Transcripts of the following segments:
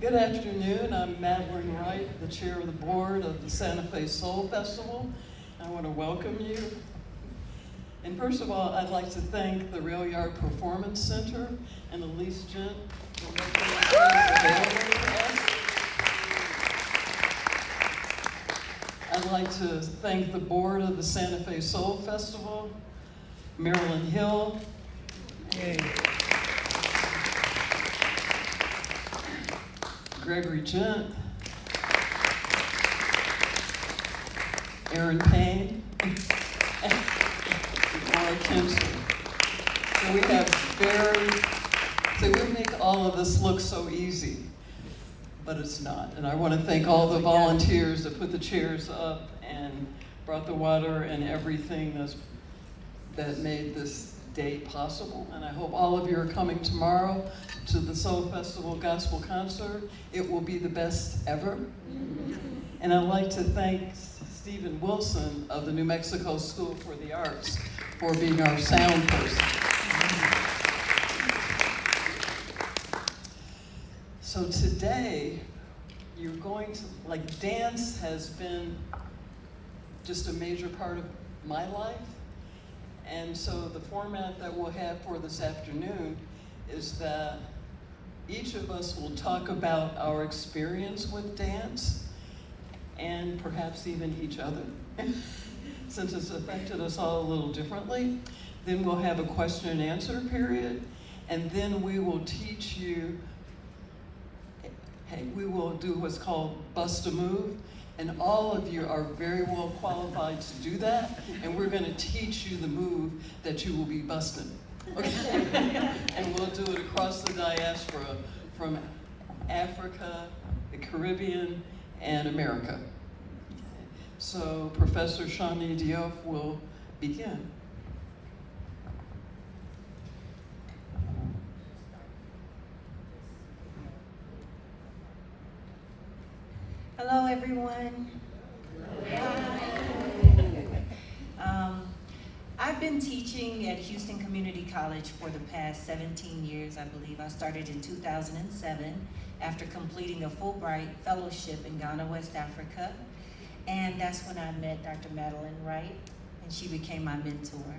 Good afternoon. I'm Madeleine Wright, the chair of the board of the Santa Fe Soul Festival. I want to welcome you. And first of all, I'd like to thank the Railyard Performance Center and Elise Gent for making this space available to us. I'd like to thank the board of the Santa Fe Soul Festival, Marilyn Hill, Gregory Gent, Aaron Payne, and Laura Kinsley. So we make all of this look so easy, but it's not. And I want to thank all the volunteers that put the chairs up and brought the water and everything that made this day possible. And I hope all of you are coming tomorrow to the Soul Festival Gospel Concert. It will be the best ever. And I'd like to thank Stephen Wilson of the New Mexico School for the Arts for being our sound person. So today, you're going to, dance has been just a major part of my life. And so the format that we'll have for this afternoon is that each of us will talk about our experience with dance and perhaps even each other, since it's affected us all a little differently. Then we'll have a question and answer period, and then we will teach you, we will do what's called Bust a Move. And all of you are very well qualified to do that, and we're going to teach you the move that you will be busting. Okay? And we'll do it across the diaspora from Africa, the Caribbean, and America. So Professor Shani Diouf will begin. Hello, everyone. I've been teaching at Houston Community College for the past 17 years, I believe. I started in 2007 after completing a Fulbright fellowship in Ghana, West Africa. And that's when I met Dr. Madeleine Wright, and she became my mentor.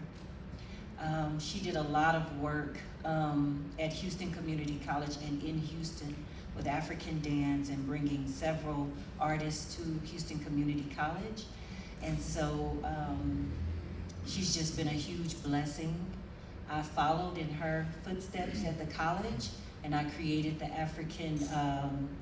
She did a lot of work at Houston Community College and in Houston with African dance and bringing several artists to Houston Community College. And so she's just been a huge blessing. I followed in her footsteps at the college, and I created the African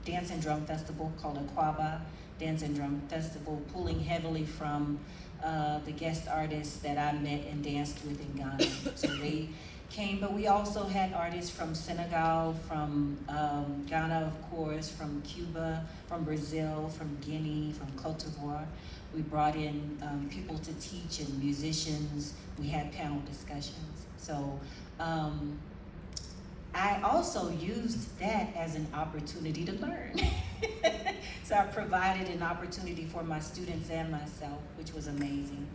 Dance and Drum Festival called Aquaba Dance and Drum Festival, pulling heavily from the guest artists that I met and danced with in Ghana. So they came, but we also had artists from Senegal, from Ghana, of course, from Cuba, from Brazil, from Guinea, from Cote d'Ivoire. We brought in people to teach and musicians. We had panel discussions. So I also used that as an opportunity to learn. So I provided an opportunity for my students and myself, which was amazing.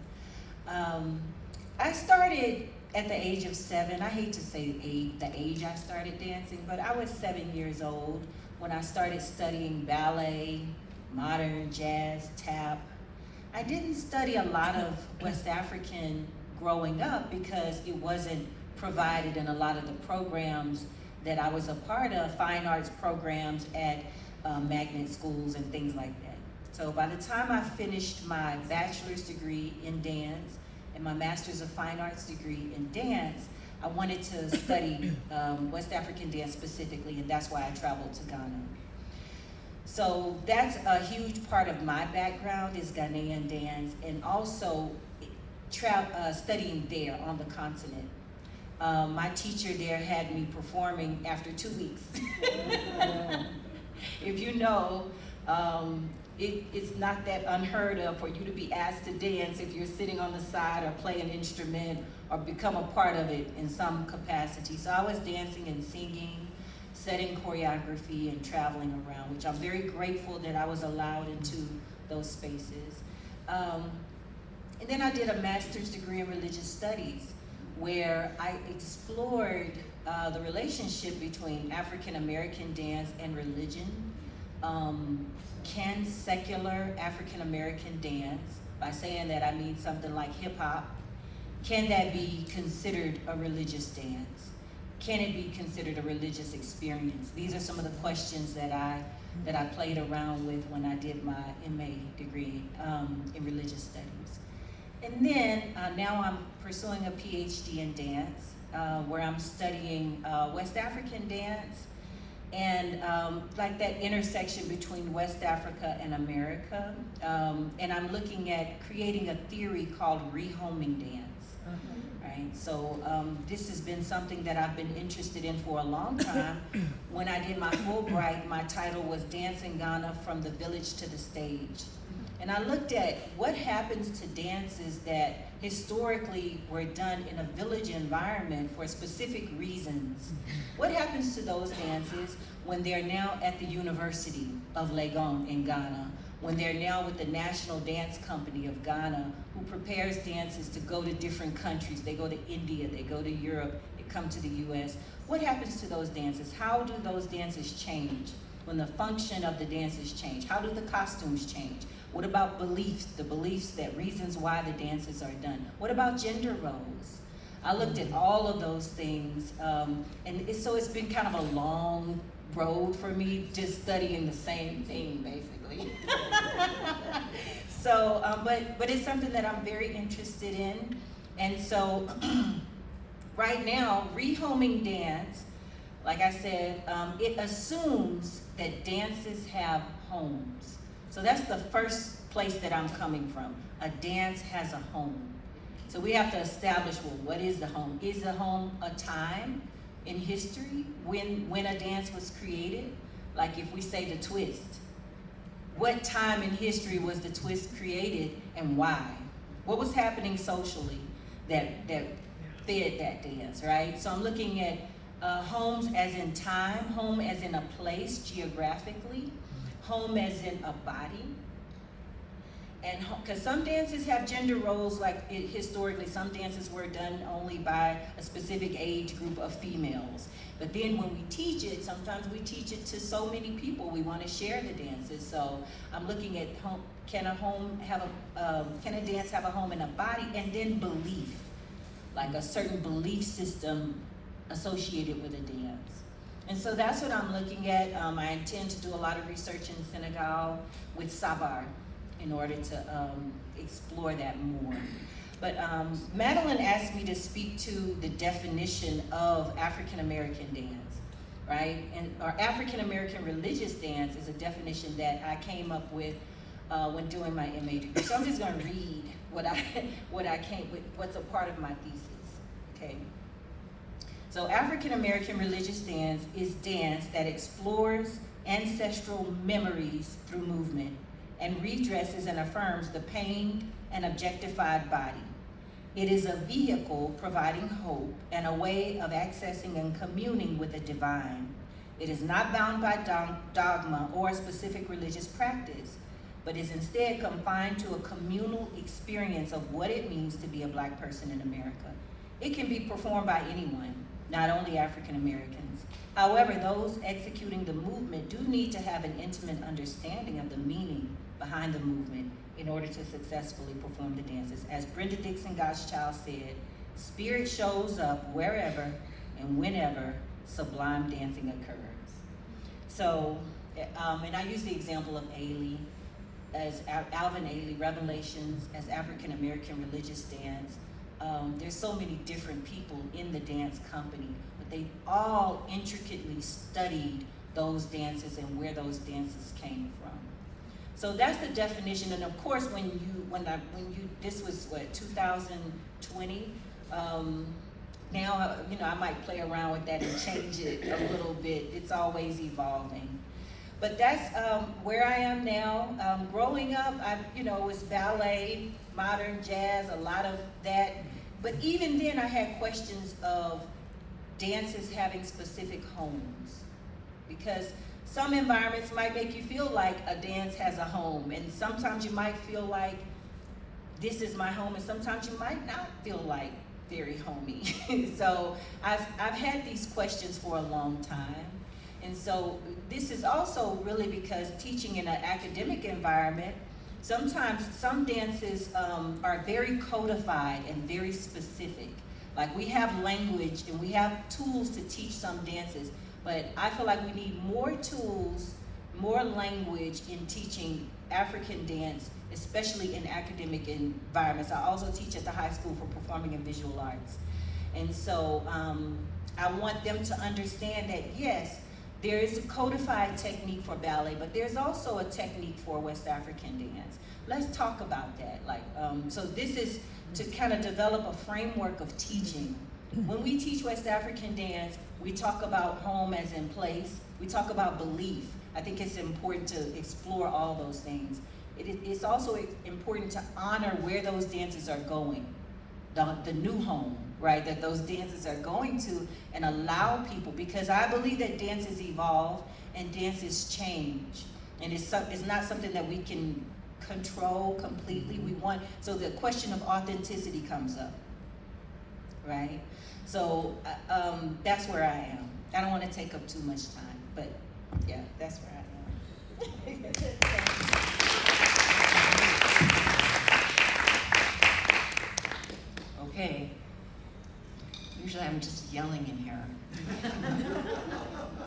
I started at the age of 7. I hate to say the age I started dancing, but I was 7 years old when I started studying ballet, modern, jazz, tap. I didn't study a lot of West African growing up because it wasn't provided in a lot of the programs that I was a part of, fine arts programs at magnet schools and things like that. So by the time I finished my bachelor's degree in dance and my master's of fine arts degree in dance, I wanted to study West African dance specifically, and that's why I traveled to Ghana. So that's a huge part of my background is Ghanaian dance, and also studying there on the continent. My teacher there had me performing after 2 weeks. If you know, it's not that unheard of for you to be asked to dance if you're sitting on the side or play an instrument or become a part of it in some capacity. So I was dancing and singing, setting choreography, and traveling around, which I'm very grateful that I was allowed into those spaces. And then I did a master's degree in religious studies, where I explored the relationship between African American dance and religion, Can secular African American dance, by saying that I mean something like hip hop, can that be considered a religious dance? Can it be considered a religious experience? These are some of the questions that I played around with when I did my MA degree in religious studies. And then now I'm pursuing a PhD in dance, where I'm studying West African dance, and like that intersection between West Africa and America. And I'm looking at creating a theory called rehoming dance. Right? So this has been something that I've been interested in for a long time. When I did my Fulbright, my title was Dance in Ghana from the Village to the Stage. And I looked at what happens to dances that historically were done in a village environment for specific reasons. What happens to those dances when they're now at the University of Legon in Ghana, when they're now with the National Dance Company of Ghana, who prepares dances to go to different countries. They go to India, they go to Europe, they come to the US. What happens to those dances? How do those dances change when the function of the dances change? How do the costumes change? What about beliefs, the beliefs that reasons why the dances are done? What about gender roles? I looked at all of those things, and so it's been kind of a long road for me just studying the same thing, basically. So, but it's something that I'm very interested in. And so right now, rehoming dance, like I said, it assumes that dances have homes. So that's the first place that I'm coming from. A dance has a home. So we have to establish, well, what is the home? Is the home a time in history when a dance was created? Like if we say the twist, what time in history was the twist created and why? What was happening socially that fed that dance, right? So I'm looking at homes as in time, home as in a place geographically, home as in a body. And because some dances have gender roles, like historically, some dances were done only by a specific age group of females. But then when we teach it, sometimes we teach it to so many people. We want to share the dances. So I'm looking at home, can a dance have a home in a body? And then belief, like a certain belief system associated with a dance. And so that's what I'm looking at. I intend to do a lot of research in Senegal with Sabar in order to explore that more. But Madeleine asked me to speak to the definition of African American dance, right? And our African American religious dance is a definition that I came up with when doing my MA degree. So I'm just gonna read what I came with, what's a part of my thesis, okay? So African American religious dance is dance that explores ancestral memories through movement and redresses and affirms the pained and objectified body. It is a vehicle providing hope and a way of accessing and communing with the divine. It is not bound by dogma or a specific religious practice, but is instead confined to a communal experience of what it means to be a Black person in America. It can be performed by anyone, not only African Americans. However, those executing the movement do need to have an intimate understanding of the meaning behind the movement in order to successfully perform the dances. As Brenda Dixon Godchild said, spirit shows up wherever and whenever sublime dancing occurs. So, and I use the example of Ailey, as Alvin Ailey, Revelations as African American religious dance. There's so many different people in the dance company, but they all intricately studied those dances and where those dances came from. So that's the definition. And of course, this was what, 2020. Now, I might play around with that and change it a little bit. It's always evolving. But that's where I am now. Growing up, it was ballet, modern jazz, a lot of that. But even then, I had questions of dances having specific homes, because some environments might make you feel like a dance has a home, and sometimes you might feel like this is my home, and sometimes you might not feel like very homey. So I've had these questions for a long time. And so this is also really because teaching in an academic environment, sometimes some dances are very codified and very specific. Like we have language and we have tools to teach some dances, but I feel like we need more tools, more language in teaching African dance, especially in academic environments. I also teach at the high school for performing and visual arts. And so I want them to understand that yes, there is a codified technique for ballet, but there's also a technique for West African dance. Let's talk about that. So this is to kind of develop a framework of teaching. When we teach West African dance, we talk about home as in place. We talk about belief. I think it's important to explore all those things. It's also important to honor where those dances are going, the new home, right, that those dances are going to, and allow people, because I believe that dances evolve and dances change. And it's not something that we can control completely. So the question of authenticity comes up, right? So that's where I am. I don't want to take up too much time, but yeah, that's where I am. Okay. Usually I'm just yelling in here.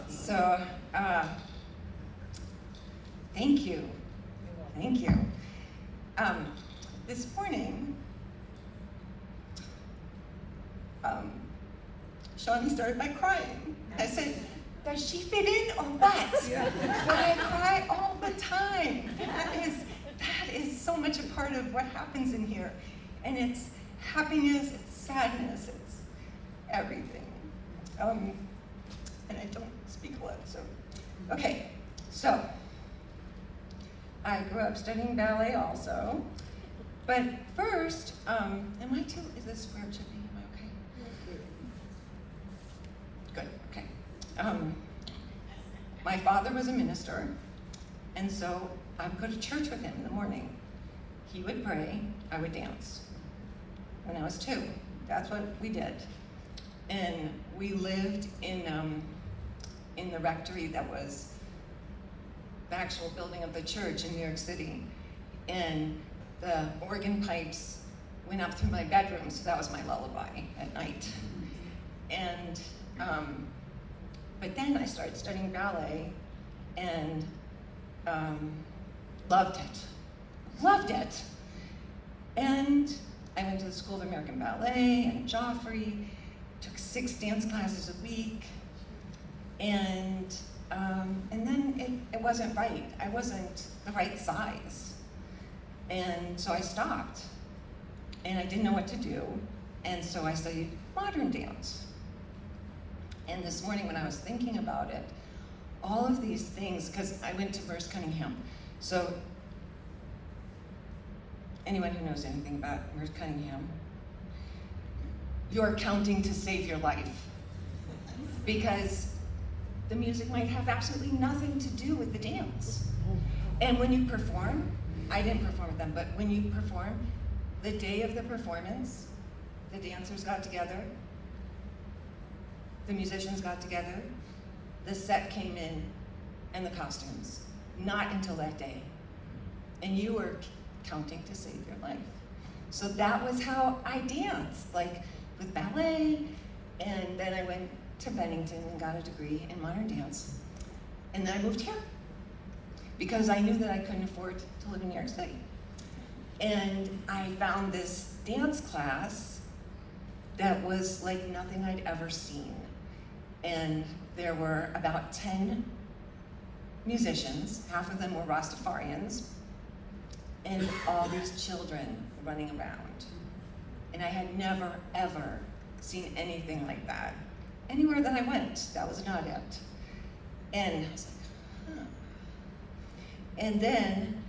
So, thank you. Thank you. This morning, Shani started by crying. I said, does she fit in or what? But I cry all the time. That is so much a part of what happens in here. And it's happiness, it's sadness, it's everything. And I don't speak a lot, so. Okay, so I grew up studying ballet also. But first, is this where it should be? Am I okay? Good, okay. My father was a minister, and so I would go to church with him in the morning. He would pray, I would dance. When I was 2, that's what we did. And we lived in the rectory that was the actual building of the church in New York City. And the organ pipes went up through my bedroom, so that was my lullaby at night. And, but then I started studying ballet and loved it. And I went to the School of American Ballet and Joffrey, took 6 dance classes a week, and then it wasn't right. I wasn't the right size. And so I stopped, and I didn't know what to do, and so I studied modern dance. And this morning when I was thinking about it, all of these things, because I went to Merce Cunningham, so anyone who knows anything about Merce Cunningham, you're counting to save your life, because the music might have absolutely nothing to do with the dance. And when you perform, I didn't perform with them, but when you perform, the day of the performance, the dancers got together, the musicians got together, the set came in, and the costumes. Not until that day. And you were counting to save your life. So that was how I danced, like with ballet, and then I went to Bennington and got a degree in modern dance. And then I moved here because I knew that I couldn't afford to live in New York City. And I found this dance class that was like nothing I'd ever seen. And there were about 10 musicians, half of them were Rastafarians, and all these children running around. And I had never, ever seen anything like that. Anywhere that I went, that was not it. And I was like, huh. And then,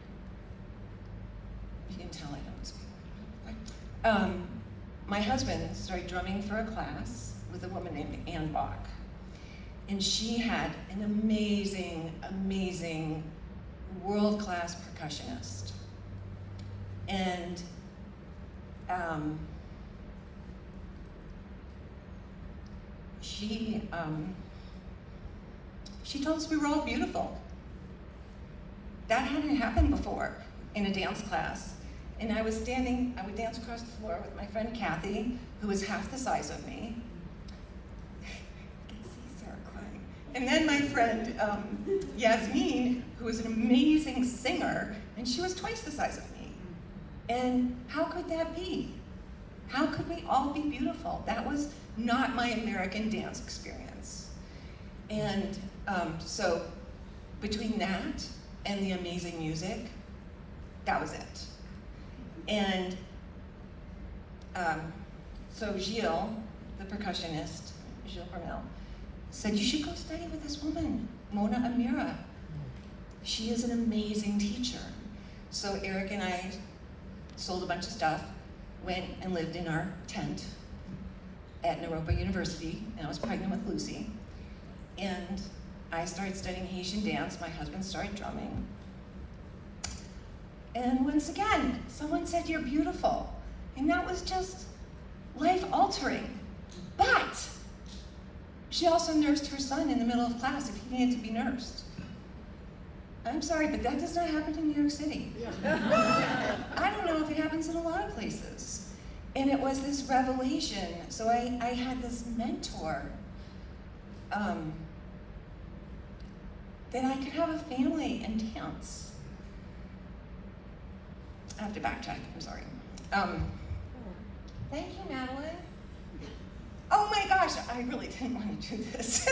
you can tell I don't speak. My husband started drumming for a class with a woman named Ann Bach. And she had an amazing, amazing, world-class percussionist. And She told us we were all beautiful. That hadn't happened before in a dance class. And I would dance across the floor with my friend Kathy, who was half the size of me. I can see Sarah crying. And then my friend Yasmin, who was an amazing singer, and she was twice the size of me. And how could that be? How could we all be beautiful? That was not my American dance experience. And so between that and the amazing music, that was it. And so Gilles, the percussionist, Gilles Hormel, said, you should go study with this woman, Mona Amira. She is an amazing teacher. So Eric and I sold a bunch of stuff, went and lived in our tent at Naropa University, and I was pregnant with Lucy. And I started studying Haitian dance, my husband started drumming. And once again, someone said, you're beautiful. And that was just life-altering. But she also nursed her son in the middle of class if he needed to be nursed. I'm sorry, but that does not happen in New York City. I don't know if it happens in a lot of places. And it was this revelation. So I had this mentor that I could have a family and dance. I have to backtrack, I'm sorry. Thank you, Madeleine. Oh my gosh, I really didn't want to do this.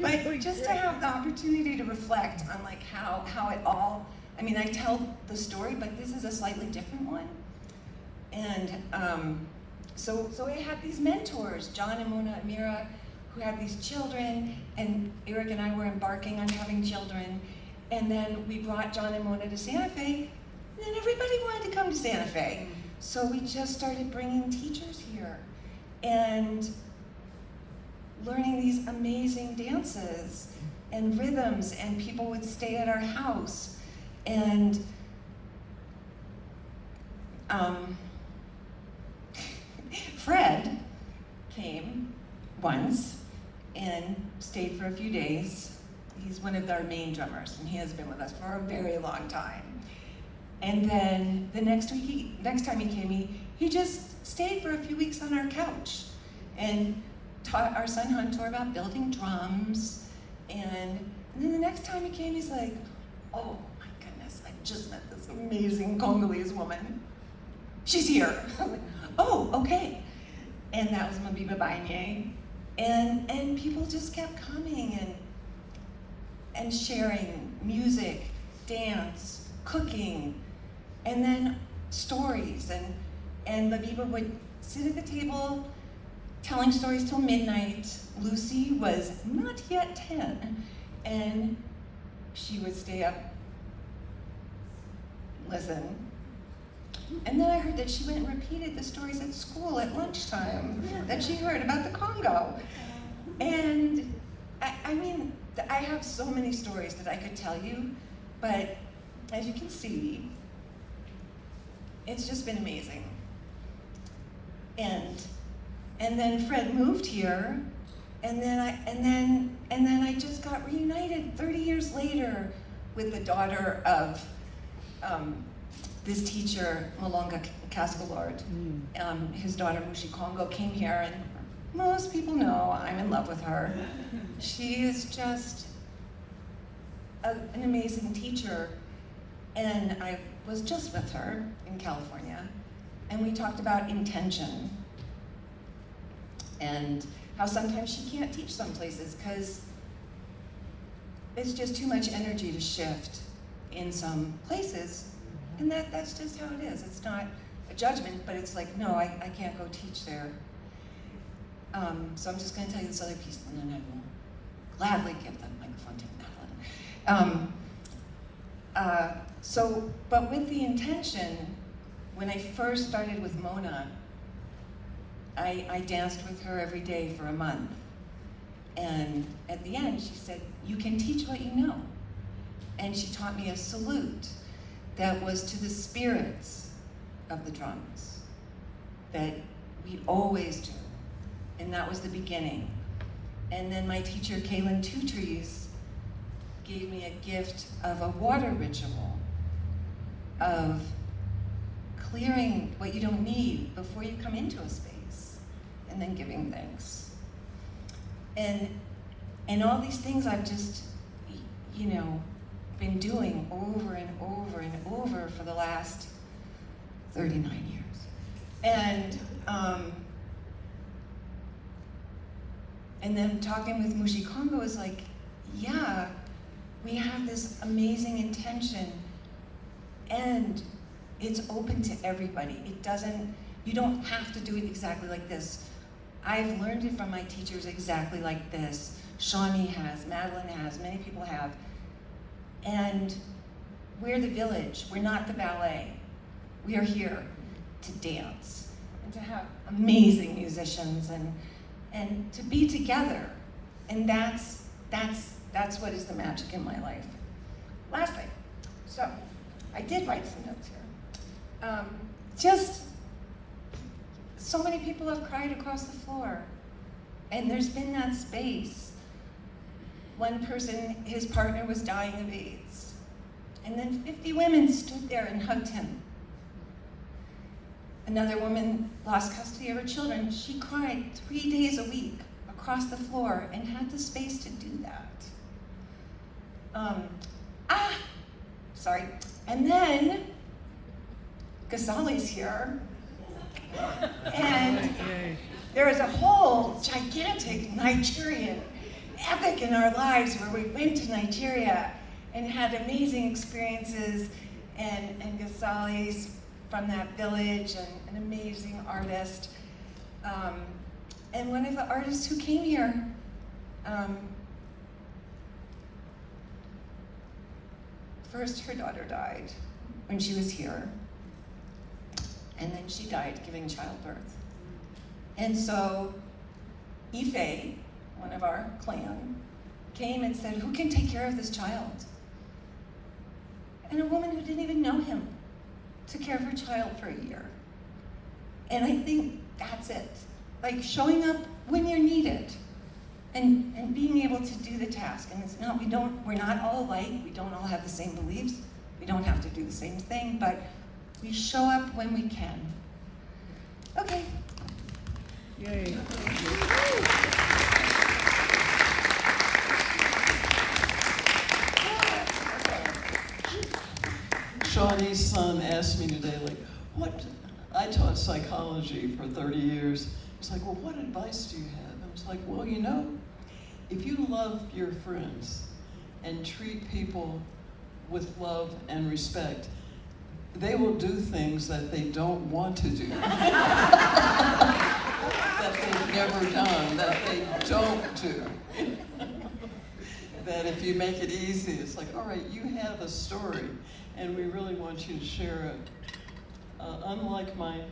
But just to have the opportunity to reflect on like how it all, I mean, I tell the story, but this is a slightly different one. And so I had these mentors, John and Mona Amira, who had these children, and Eric and I were embarking on having children. And then we brought John and Mona to Santa Fe, and then everybody wanted to come to Santa Fe. So we just started bringing teachers here and learning these amazing dances and rhythms, and people would stay at our house. And Fred came once and stayed for a few days. He's one of our main drummers, and he has been with us for a very long time. And then the next time he came, he just stayed for a few weeks on our couch and taught our son Hunter about building drums. And then the next time he came, he's like, oh my goodness, I just met this amazing Congolese woman. She's here. I was like, oh, okay. And that was Mabiba Bainye. And people just kept coming and sharing music, dance, cooking, and then stories. And Mabiba would sit at the table telling stories till midnight. Lucy was not yet 10, and she would stay up, listen. And then I heard that she went and repeated the stories at school at lunchtime that she heard about the Congo. And I mean, I have so many stories that I could tell you, but as you can see, it's just been amazing. And then Fred moved here, and then I just got reunited 30 years later with the daughter of this teacher, Malonga Cascalord. His daughter, Mushi Congo, came here, and most people know I'm in love with her. She is just an amazing teacher. And I was just with her in California, and we talked about intention and how sometimes she can't teach some places because it's just too much energy to shift in some places. And that's just how it is. It's not a judgment, but it's like, no, I can't go teach there. So I'm just going to tell you this other piece, and then I will gladly give the microphone to Madeleine. But with the intention, when I first started with Mona, I danced with her every day for a month. And at the end, she said, you can teach what you know. And she taught me a salute that was to the spirits of the drums, that we always do. And that was the beginning. And then my teacher, Kaylin Tutrees, gave me a gift of a water ritual of clearing what you don't need before you come into a space, and then giving thanks. And all these things I've just, been doing over and over and over for the last 39 years. And then talking with Mushi Kongo is like, yeah, we have this amazing intention, and it's open to everybody. You don't have to do it exactly like this. I've learned it from my teachers exactly like this. Shani has, Madeleine has, many people have. And we're the village, we're not the ballet. We are here to dance and to have amazing musicians and to be together. And that's what is the magic in my life. Lastly, so I did write some notes here. Just so many people have cried across the floor, and there's been that space. One person, his partner was dying of AIDS, and then 50 women stood there and hugged him. Another woman lost custody of her children. She cried 3 days a week across the floor and had the space to do that. Sorry. And then Ghazali's here. And there is a whole gigantic Nigerian epic in our lives where we went to Nigeria and had amazing experiences, and Ghazali's from that village and an amazing artist. And one of the artists who came here, first her daughter died when she was here, and then she died giving childbirth. And so Ife, one of our clan, came and said, who can take care of this child? And a woman who didn't even know him took care of her child for a year. And I think that's it. Like showing up when you're needed and being able to do the task. And it's not, we're not all alike, we don't all have the same beliefs, we don't have to do the same thing, but we show up when we can. Okay. Yay. Shawnee's son asked me today, I taught psychology for 30 years. He's like, well, what advice do you have? I was like, well, if you love your friends and treat people with love and respect, they will do things that they don't want to do, that they've never done, that they don't do. That if you make it easy, it's like, all right, you have a story, and we really want you to share it. Unlike my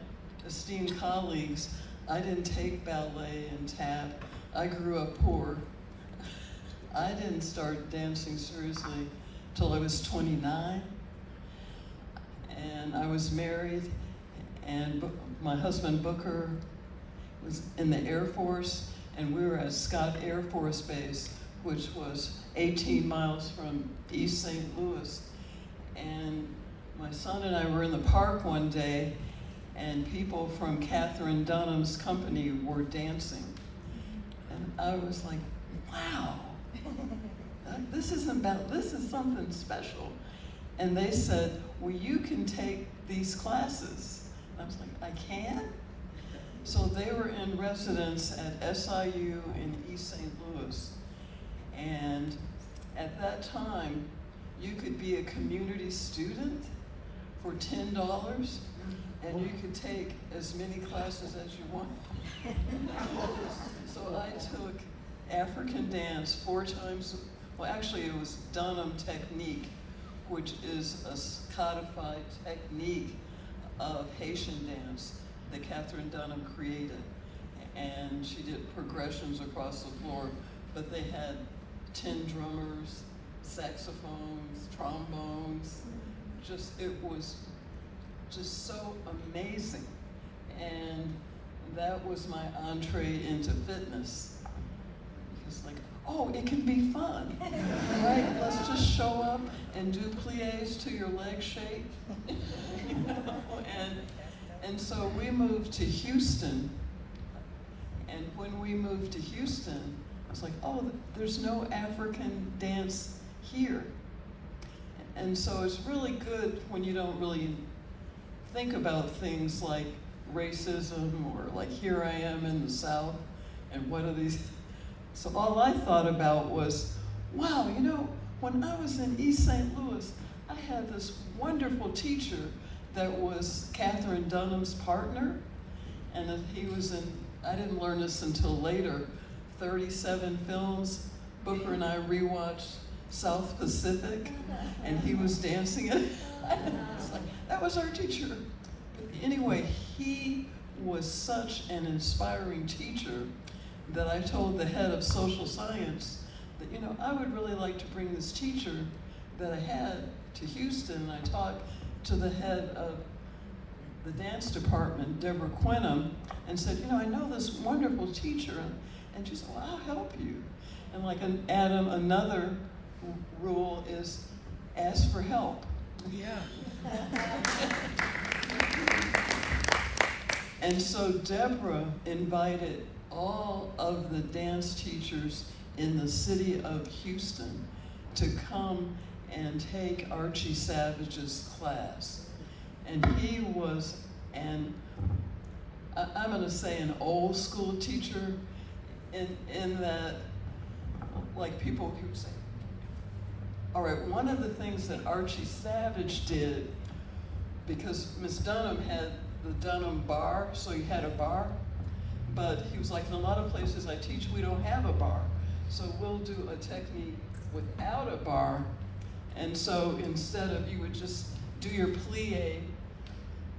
esteemed colleagues, I didn't take ballet and tap. I grew up poor. I didn't start dancing seriously till I was 29. And I was married, and my husband Booker was in the Air Force, and we were at Scott Air Force Base, which was 18 miles from East St. Louis. And my son and I were in the park one day, and people from Katherine Dunham's company were dancing. And I was like, wow, this is something special. And they said, well, you can take these classes. And I was like, I can? So they were in residence at SIU in East St. Louis. And at that time, you could be a community student for $10, and you could take as many classes as you want. So I took African dance 4 times. Well, actually, it was Dunham technique, which is a codified technique of Haitian dance that Katherine Dunham created. And she did progressions across the floor, but they had 10 drummers, saxophones, trombones. It was just so amazing. And that was my entree into fitness. It's like, oh, it can be fun, right? Let's just show up and do plies to your leg shake. You know? And so we moved to Houston, and when we moved to Houston, I was like, oh, there's no African dance here. And so it's really good when you don't really think about things like racism or like here I am in the South and what are these. So all I thought about was, wow, you know, when I was in East St. Louis, I had this wonderful teacher that was Catherine Dunham's partner, and that he was in, I didn't learn this until later, 37 films. Booker and I rewatched South Pacific, and he was dancing it. It's like, that was our teacher. But anyway, he was such an inspiring teacher that I told the head of social science that, you know, I would really like to bring this teacher that I had to Houston. And I talked to the head of the dance department, Deborah Quinham, and said, you know, I know this wonderful teacher. And she said, well, I'll help you. And like Adam, another rule is ask for help. Yeah. And so Deborah invited all of the dance teachers in the city of Houston to come and take Archie Savage's class. And he was I'm gonna say an old school teacher in that, like people who say, all right, one of the things that Archie Savage did, because Miss Dunham had the Dunham bar, so you had a bar, but he was like, in a lot of places I teach, we don't have a bar. So we'll do a technique without a bar. And so instead of, you would just do your plie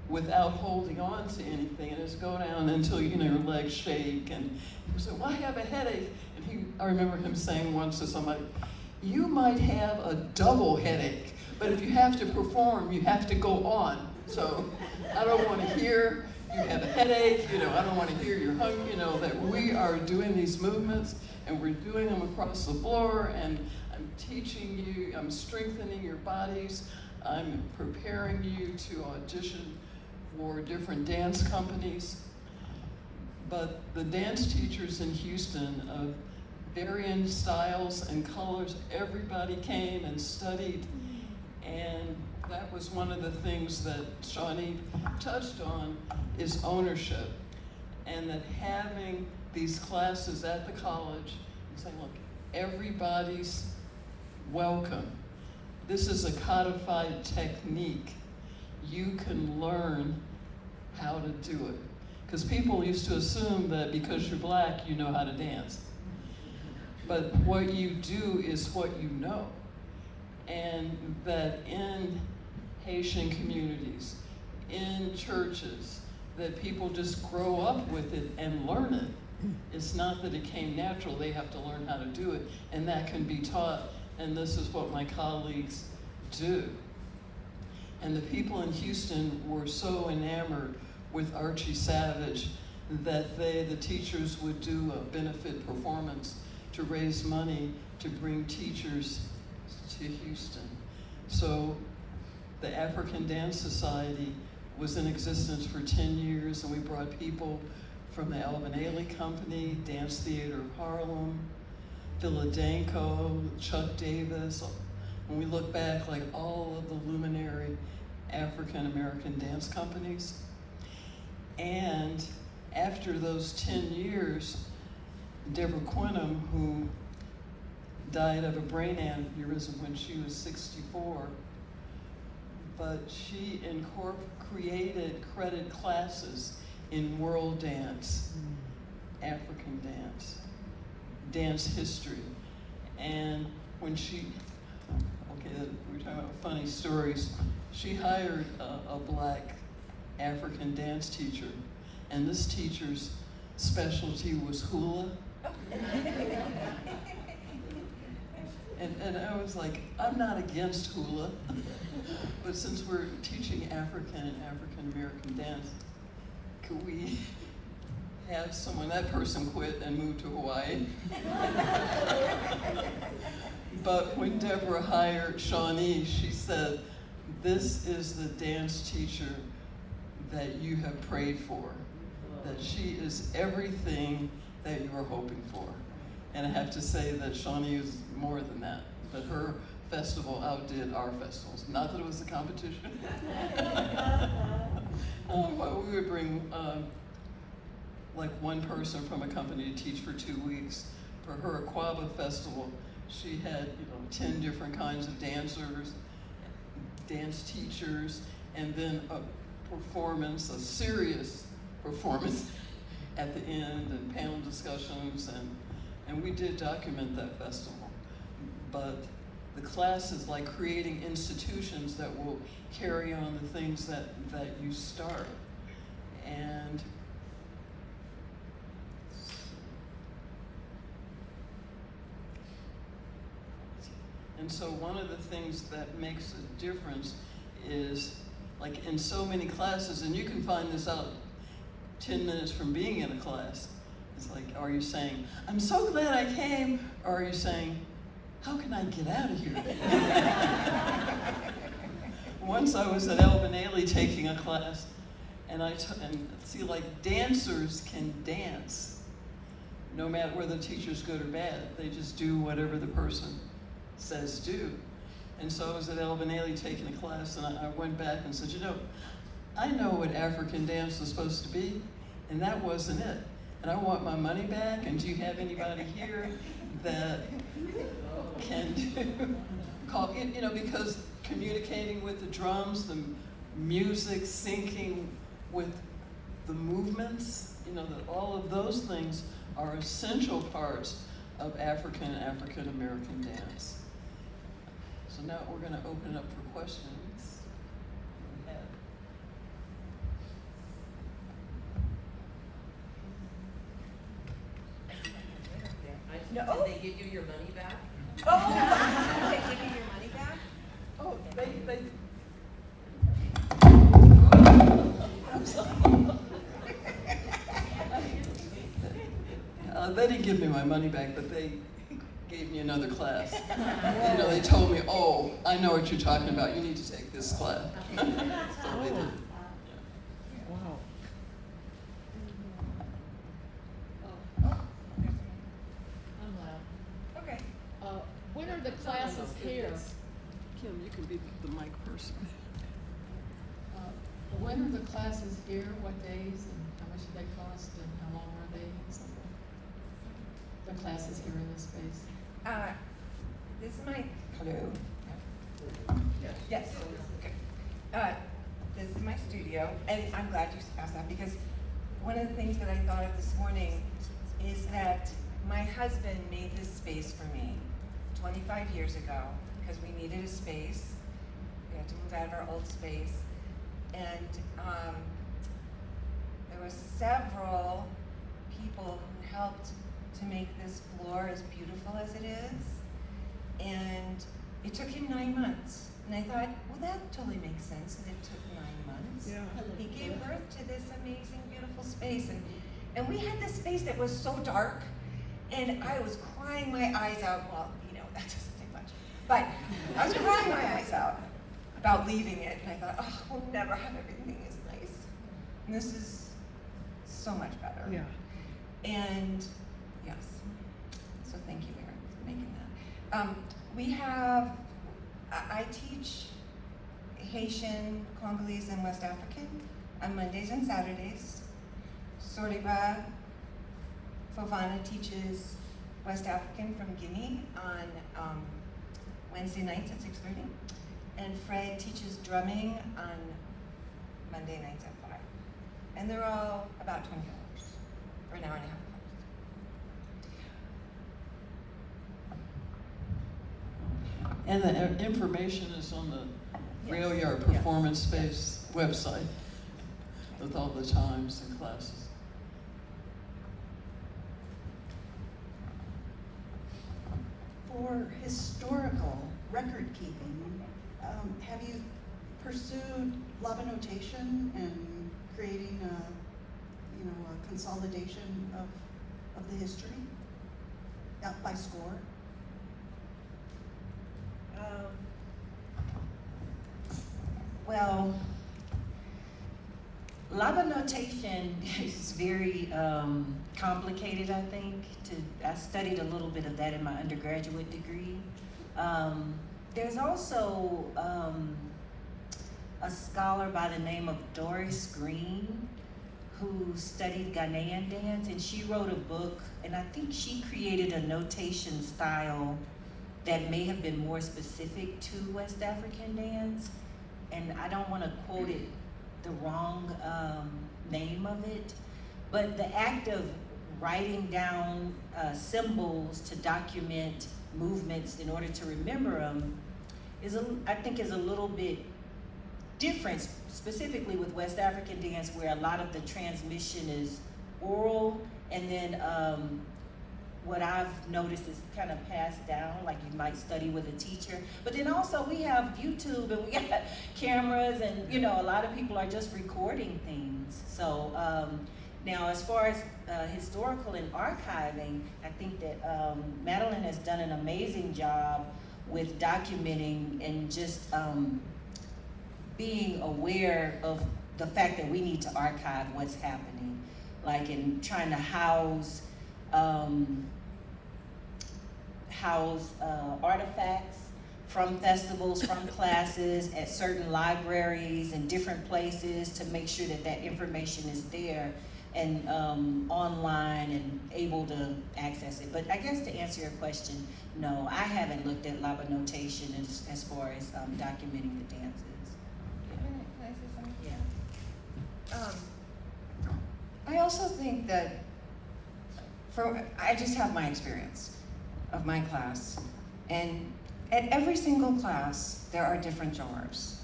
without holding on to anything, and just go down until, you know, your legs shake. And he would say, well, I have a headache. And I remember him saying once to somebody, you might have a double headache, but if you have to perform, you have to go on. So I don't want to hear you have a headache, you know, I don't want to hear you're hungry, you know, that we are doing these movements and we're doing them across the floor, and I'm teaching you, I'm strengthening your bodies, I'm preparing you to audition for different dance companies. But the dance teachers in Houston of varying styles and colors, everybody came and studied, and that was one of the things that Shani touched on, is ownership. And that having these classes at the college and saying, look, everybody's welcome. This is a codified technique. You can learn how to do it. Because people used to assume that because you're black, you know how to dance. But what you do is what you know. And that in Haitian communities, in churches, that people just grow up with it and learn it. It's not that it came natural, they have to learn how to do it, and that can be taught, and this is what my colleagues do. And the people in Houston were so enamored with Archie Savage that the teachers would do a benefit performance to raise money to bring teachers to Houston. So the African Dance Society was in existence for 10 years, and we brought people from the Alvin Ailey Company, Dance Theater of Harlem, Philadelphia, Chuck Davis. When we look back, like all of the luminary African American dance companies. And after those 10 years, Deborah Quinham, who died of a brain aneurysm when she was 64, but she created credit classes in world dance, African dance, dance history. And when we're talking about funny stories, she hired a black African dance teacher, and this teacher's specialty was hula. And I was like, I'm not against hula, but since we're teaching African and African American dance, could we have someone, that person quit and moved to Hawaii. But when Deborah hired Shani, she said, this is the dance teacher that you have prayed for, that she is everything that you were hoping for. And I have to say that Shani is more than that, but her festival outdid our festivals. Not that it was a competition. But we would bring like one person from a company to teach for 2 weeks. For her Aquaba festival, she had 10 different kinds of dancers, dance teachers, and then a performance, a serious performance at the end, and panel discussions, and we did document that festival. But the class is like creating institutions that will carry on the things that you start. And so one of the things that makes a difference is, like in so many classes, and you can find this out 10 minutes from being in a class, it's like, are you saying, I'm so glad I came, or are you saying, how can I get out of here? Once I was at Albanelli taking a class, and see, like, dancers can dance, no matter whether the teacher's good or bad. They just do whatever the person says do. And so I was at Albanelli taking a class, and I went back and said, I know what African dance was supposed to be, and that wasn't it. And I want my money back, and do you have anybody here that can do, because communicating with the drums, the music, syncing with the movements, that all of those things are essential parts of African American dance. So now we're going to open up for questions. No. Did they give you your money back? Oh! Did they give you your money back? Oh, they I'm sorry. They didn't give me my money back, but they gave me another class. They told me, oh, I know what you're talking about. You need to take this class. So they did. Wow. I'm loud. Okay. When are the classes here? Kim, you can be the mic person. When are the classes here? What days and how much do they cost and how long are they and so forth? The classes here in this space. This is my, hello? Yes. Okay. This is my studio, and I'm glad you asked that, because one of the things that I thought of this morning is that my husband made this space for me 25 years ago, because we needed a space. We had to move out of our old space. And there were several people who helped to make this floor as beautiful as it is. And it took him 9 months. And I thought, well, that totally makes sense that it took 9 months. Yeah. He gave birth to this amazing, beautiful space. And we had this space that was so dark, and I was crying my eyes out. Well, that doesn't take much. But I was crying my eyes out about leaving it. And I thought, oh, we'll never have everything as nice. And this is so much better. Yeah. And yes, so thank you, Erin, for making that. We have, I teach Haitian, Congolese, and West African on Mondays and Saturdays. Soriba Fovana teaches West African from Guinea on Wednesday nights at 6:30. And Fred teaches drumming on Monday nights at 5. And they're all about $20 for an hour and a half. And the information is on the Yes. Railyard Yes. Performance Space website with all the times and classes. For historical record keeping, have you pursued lava notation and creating a consolidation of the history by score? Well, Lava notation is very complicated, I think. I studied a little bit of that in my undergraduate degree. There's also a scholar by the name of Doris Green who studied Ghanaian dance, and she wrote a book, and I think she created a notation style that may have been more specific to West African dance, and I don't want to quote it the wrong name of it, but the act of writing down symbols to document movements in order to remember them I think is a little bit different, specifically with West African dance, where a lot of the transmission is oral, and then what I've noticed is kind of passed down, like you might study with a teacher. But then also we have YouTube and we got cameras, and a lot of people are just recording things. So now as far as historical and archiving, I think that Madeleine has done an amazing job with documenting and just being aware of the fact that we need to archive what's happening, like in trying to house artifacts from festivals, from classes, at certain libraries and different places, to make sure that that information is there and online and able to access it. But I guess to answer your question, no, I haven't looked at Lava notation as far as documenting the dances. Can I say something? Yeah. I also think that I just have my experience of my class, and at every single class there are different genres.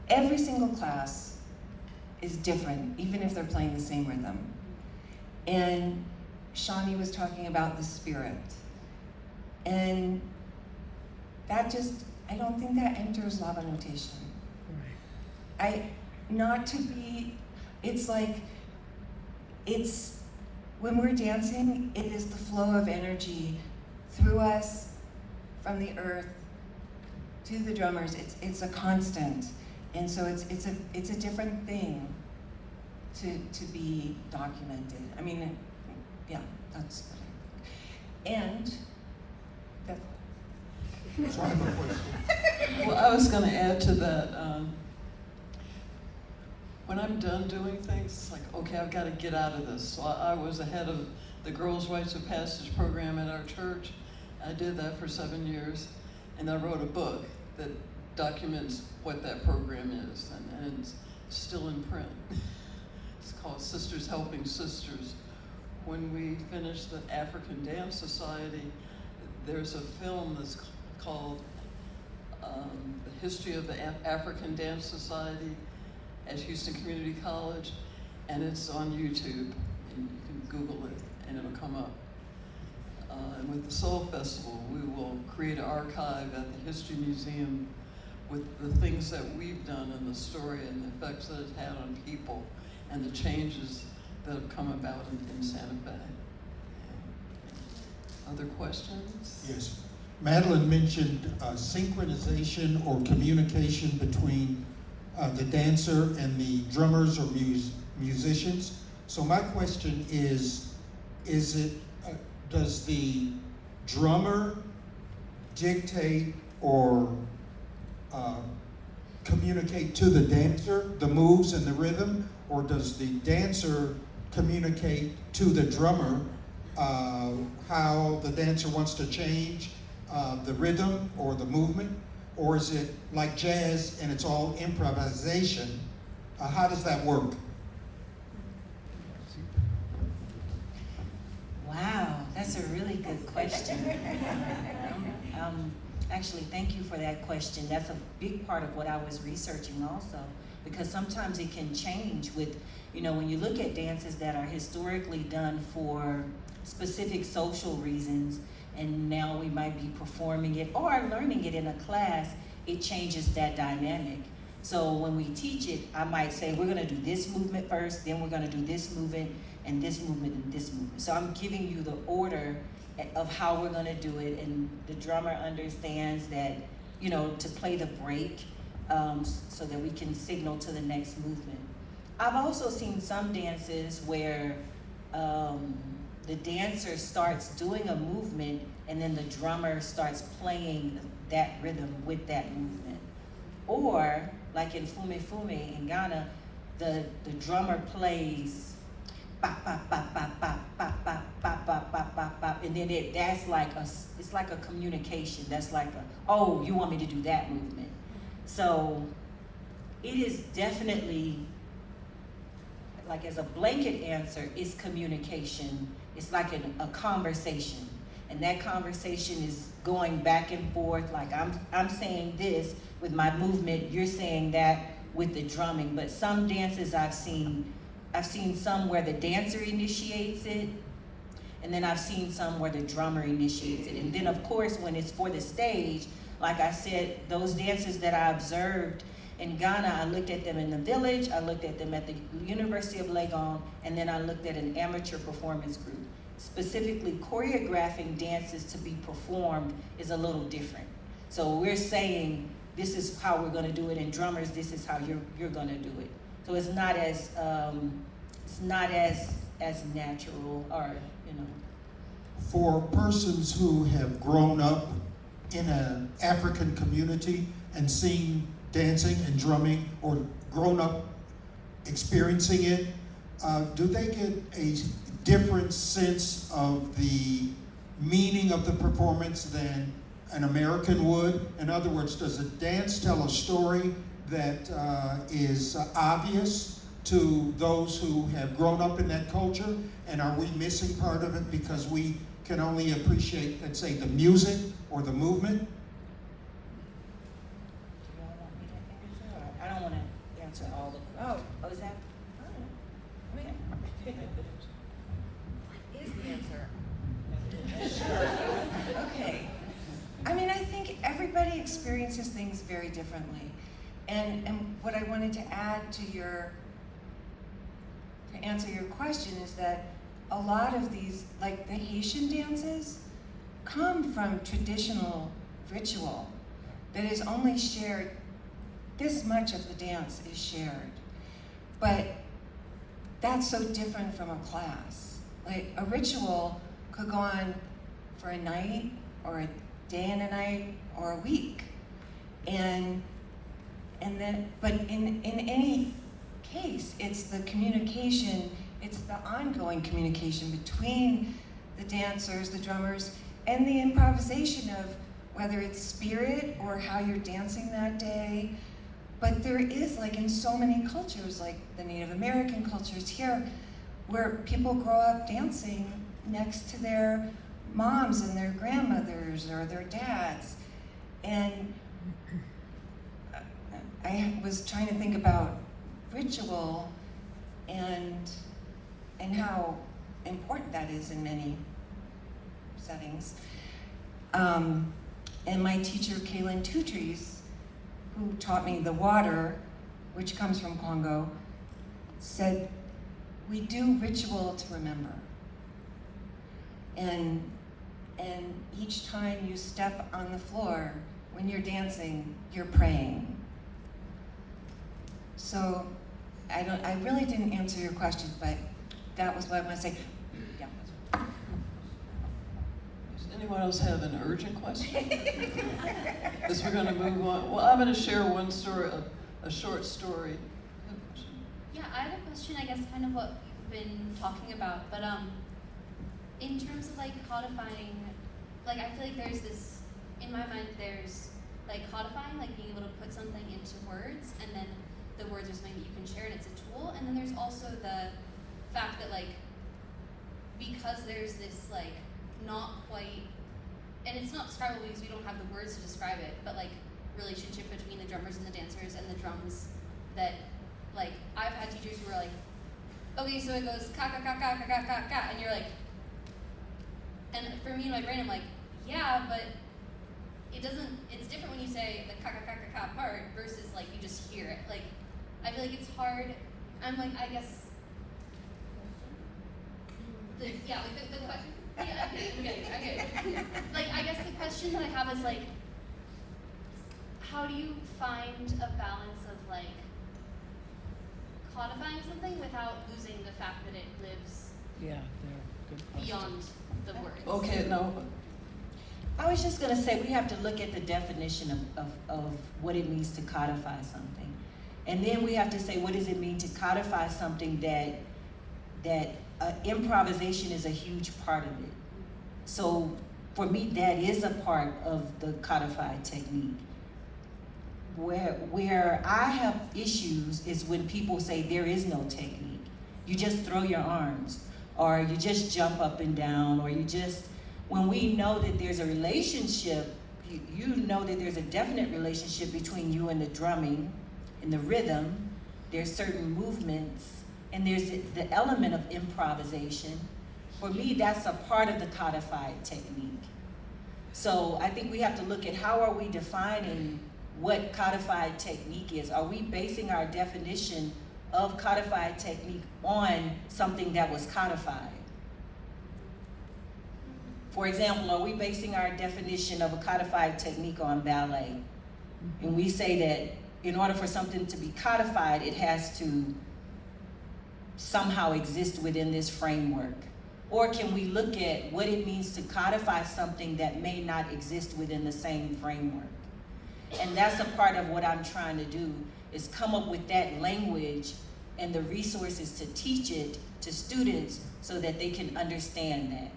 Every single class is different, even if they're playing the same rhythm. And Shani was talking about the spirit, and that I don't think that enters Lava notation. It's when we're dancing, it is the flow of energy through us, from the earth to the drummers. It's a constant, and so it's a different thing to be documented. I mean, yeah, that's what I think. And that's So I have a question. Well, I was going to add to that. When I'm done doing things, it's like, okay, I've got to get out of this. So I was the head of the Girls' Rites of Passage program at our church. I did that for 7 years, and I wrote a book that documents what that program is, and it's still in print. It's called Sisters Helping Sisters. When we finished the African Dance Society, there's a film that's called The History of the African Dance Society at Houston Community College, and it's on YouTube, and you can Google it, and it'll come up. And with the Soul Festival, we will create an archive at the History Museum with the things that we've done and the story and the effects that it's had on people and the changes that have come about in Santa Fe. Other questions? Yes. Madeleine mentioned synchronization or communication between the dancer and the drummers or musicians. So my question is does the drummer dictate or communicate to the dancer the moves and the rhythm, or does the dancer communicate to the drummer how the dancer wants to change the rhythm or the movement? Or is it like jazz and it's all improvisation? How does that work? Wow, that's a really good question. Actually, thank you for that question. That's a big part of what I was researching also, because sometimes it can change with, when you look at dances that are historically done for specific social reasons, and now we might be performing it or learning it in a class, it changes that dynamic. So when we teach it, I might say, we're gonna do this movement first, then we're gonna do this movement, and this movement, and this movement. So I'm giving you the order of how we're gonna do it, and the drummer understands that, you know, to play the break, so that we can signal to the next movement. I've also seen some dances where the dancer starts doing a movement and then the drummer starts playing that rhythm with that movement. Or, like in Fume Fume in Ghana, the drummer plays bop, bop, bop, bop, bop, bop, bop, bop, bop, bop, bop, bop, and then it's like a communication. That's like oh, you want me to do that movement. So it is definitely, like as a blanket answer, it's communication. It's like a conversation. And that conversation is going back and forth, like I'm saying this with my movement, you're saying that with the drumming. But some dances I've seen some where the dancer initiates it, and then I've seen some where the drummer initiates it. And then of course, when it's for the stage, like I said, those dances that I observed in Ghana, I looked at them in the village, I looked at them at the University of Legon, and then I looked at an amateur performance group. Specifically, choreographing dances to be performed is a little different. So we're saying, this is how we're gonna do it, and drummers, this is how you're gonna do it. So it's not as natural, or, you know. For persons who have grown up in an African community and seen dancing and drumming, or grown up experiencing it, do they get a different sense of the meaning of the performance than an American would? In other words, does a dance tell a story that is obvious to those who have grown up in that culture? And are we missing part of it because we can only appreciate, let's say, the music or the movement? Do y'all want me to answer, or I don't wanna answer all the questions. Oh, is that? What is the answer? Okay. I mean, I think everybody experiences things very differently. And what I wanted to add to answer your question is that a lot of these, like the Haitian dances, come from traditional ritual that is only shared, this much of the dance is shared. But that's so different from a class. Like a ritual could go on for a night, or a day and a night, or a week. But in any case, it's the communication, it's the ongoing communication between the dancers, the drummers, and the improvisation of whether it's spirit or how you're dancing that day. But there is, like in so many cultures, like the Native American cultures here, where people grow up dancing next to their moms and their grandmothers or their dads. And I was trying to think about ritual and how important that is in many settings. And my teacher, Kaylin Tutries, who taught me the water, which comes from Congo, said, we do ritual to remember. And each time you step on the floor, when you're dancing, you're praying. So I really didn't answer your question, but that was what I want to say. Yeah. Does anyone else have an urgent question? Because we're going to move on. Well, I'm going to share one story, a short story. Yeah, I had a question, I guess, kind of what we've been talking about, but in terms of like codifying, like I feel like there's this, in my mind, there's like codifying, like being able to put something into words, and then the words are something that you can share and it's a tool, and then there's also the fact that like, because there's this like not quite, and it's not describable because we don't have the words to describe it, but like relationship between the drummers and the dancers and the drums, that like I've had teachers who are like, okay, so it goes ka ka ka ka ka ka ka ka, and you're like, and for me in my brain I'm like, yeah, but it doesn't, it's different when you say the ka part versus like you just hear it. Like, I feel like it's hard. I'm like, I guess, the question, yeah, okay. Like, I guess the question that I have is like, how do you find a balance of like codifying something without losing the fact that it lives beyond the words? Okay, no, I was just gonna say, we have to look at the definition of what it means to codify something. And then we have to say, what does it mean to codify something that improvisation is a huge part of it. So for me, that is a part of the codified technique. Where I have issues is when people say there is no technique. You just throw your arms, or you just jump up and down, or you just, when we know that there's a relationship, you know that there's a definite relationship between you and the drumming and the rhythm. There's certain movements, and there's the element of improvisation. For me, that's a part of the codified technique. So I think we have to look at how are we defining what codified technique is. Are we basing our definition of codified technique on something that was codified? For example, are we basing our definition of a codified technique on ballet? And we say that in order for something to be codified, it has to somehow exist within this framework. Or can we look at what it means to codify something that may not exist within the same framework? And that's a part of what I'm trying to do, is come up with that language and the resources to teach it to students so that they can understand that.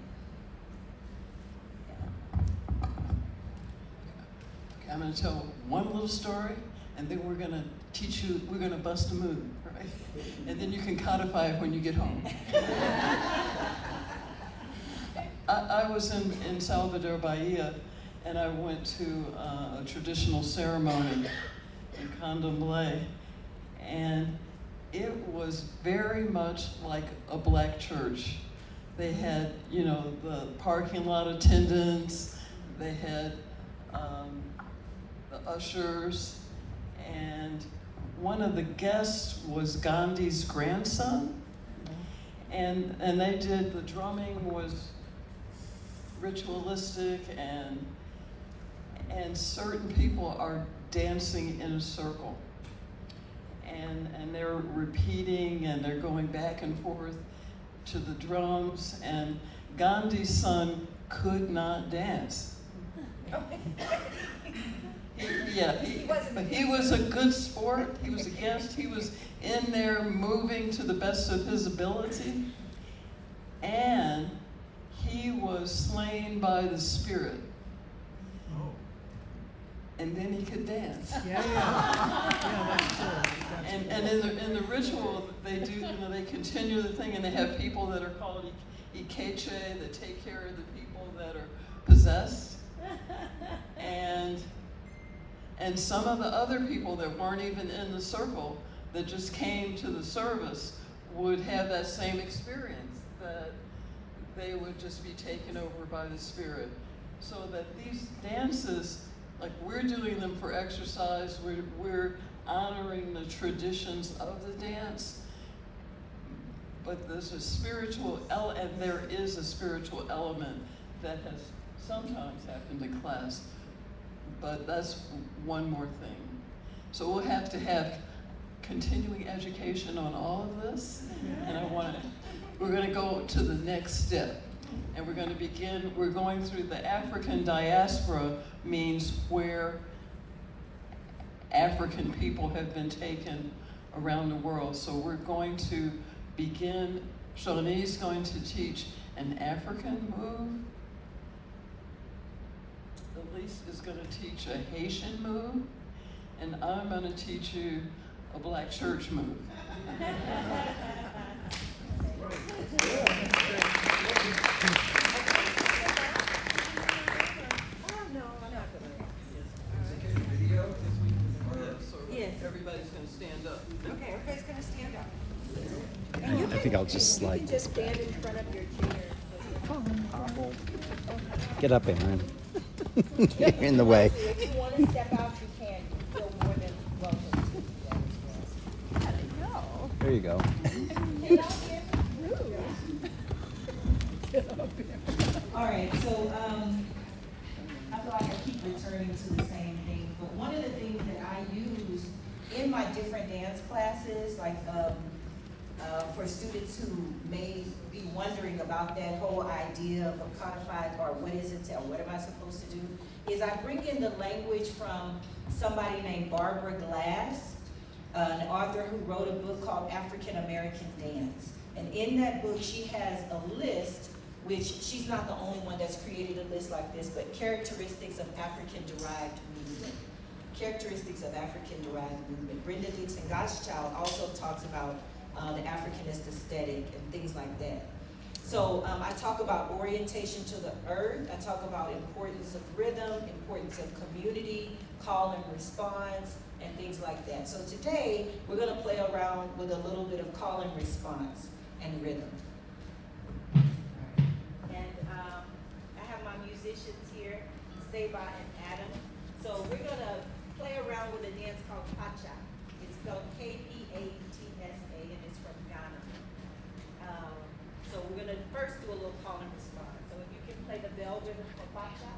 okay, I'm gonna tell one little story, and then we're gonna teach you, we're gonna bust a move, right? And then you can codify it when you get home. I was in Salvador Bahia, and I went to a traditional ceremony in Candomblé, and it was very much like a black church. They had, you know, the parking lot attendants, they had the ushers, and one of the guests was Gandhi's grandson, and they did, the drumming was ritualistic, and certain people are dancing in a circle, and they're repeating, and they're going back and forth to the drums, and Gandhi's son could not dance. He was a good sport. He was a guest. He was in there moving to the best of his ability, and he was slain by the Spirit. And then he could dance. Yeah, that's true. And in the ritual, they do, you know, they continue the thing, and they have people that are called ikeche, that take care of the people that are possessed. And some of the other people that weren't even in the circle, that just came to the service, would have that same experience, that they would just be taken over by the Spirit. So that these dances, like, we're doing them for exercise, we're honoring the traditions of the dance, but there's a spiritual and there is a spiritual element that has sometimes happened in class, but that's one more thing. So we'll have to have continuing education on all of this, and we're gonna go to the next step. And we're going through the African diaspora, means where African people have been taken around the world. So we're going to begin, Shani's going to teach an African move. Elise is going to teach a Haitian move. And I'm going to teach you a black church move. Yes. Everybody's going to stand up. Okay, everybody's gonna stand up. I think I'll just slide You can this just back. stand in front of your chair. Get up, Aaron. You're in the way. If you want to step out, you can. You feel more than welcome to do that as well. There you go. Get out here. All right, so I feel like I keep returning to the same thing, but one of the things that I use in my different dance classes, like for students who may be wondering about that whole idea of a codified, or what is it, or what am I supposed to do, is I bring in the language from somebody named Barbara Glass, an author who wrote a book called African American Dance. And in that book, she has a list, which she's not the only one that's created a list like this, but characteristics of African-derived movement. Characteristics of African-derived movement. Brenda Dixon Gottschalk also talks about the Africanist aesthetic and things like that. So I talk about orientation to the earth. I talk about importance of rhythm, importance of community, call and response, and things like that. So today, we're gonna play around with a little bit of call and response and rhythm. And I have my musicians here, Seba and Adam. So we're gonna play around with a dance called Pacha. It's spelled K-P-A-T-S-A, and it's from Ghana. So we're gonna first do a little call and response. So if you can play the bell rhythm for Pacha.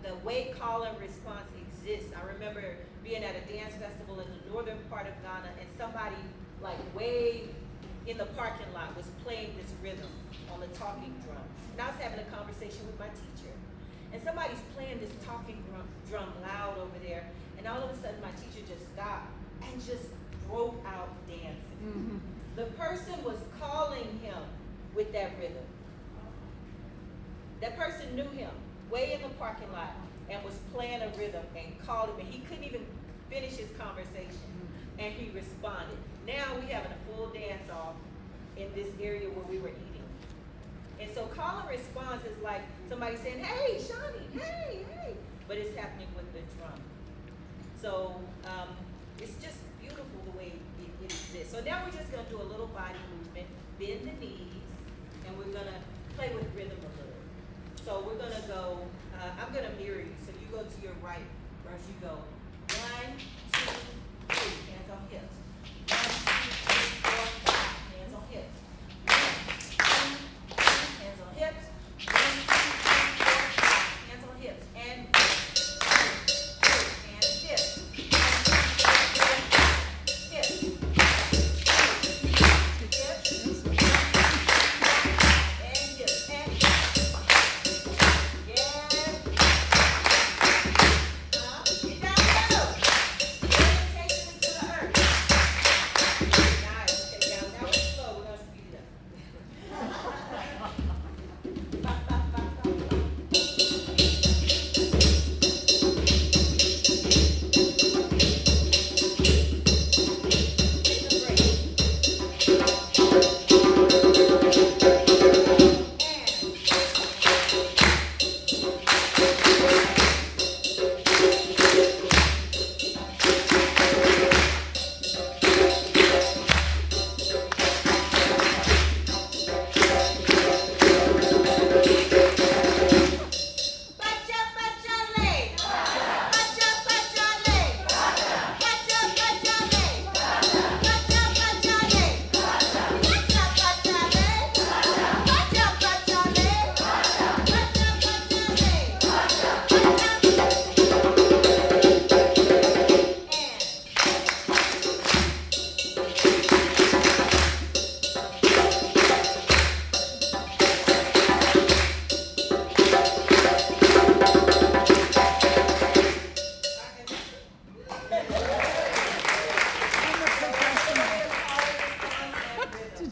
The way call and response exists. I remember being at a dance festival in the northern part of Ghana, and somebody like way in the parking lot was playing this rhythm on the talking drum. And I was having a conversation with my teacher, and somebody's playing this talking drum loud over there, and all of a sudden my teacher just stopped and just broke out dancing. Mm-hmm. The person was calling him with that rhythm. That person knew him way in the parking lot and was playing a rhythm and called him, and he couldn't even finish his conversation, and he responded. Now we having a full dance off in this area where we were eating. And so call and response is like somebody saying, hey, Shani, hey, hey, but it's happening with the drum. So it's just beautiful the way it exists. So now we're just gonna do a little body movement, bend the knees, and we're gonna play with rhythm a little. So we're gonna go, I'm gonna mirror you. So you go to your right, whereas you go 1, 2, 3, hands on hips. 1, 2, 3, 4, 5, hands on hips. 1, 2, 3, hands on hips. 1, 2, 3, 4, 5, hands on hips. And 1, 2, 3, and hips. 1, 2, 3, 4, 5, hips. Hips. Get down low. Orientation to the earth.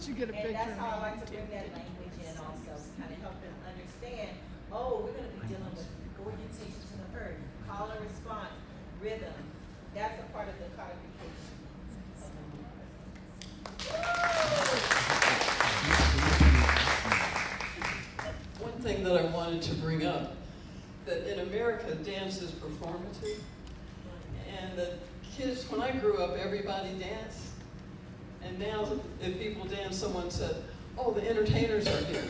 you get a And picture? that's how I like to bring that language in also, kind of help them understand, oh, we're gonna be dealing with orientation to the earth, call and response, rhythm. That's a part of the codification. One thing that I wanted to bring up, that in America, dance is performative. And that kids, when I grew up, everybody danced. And now, if people dance, someone said, oh, the entertainers are here.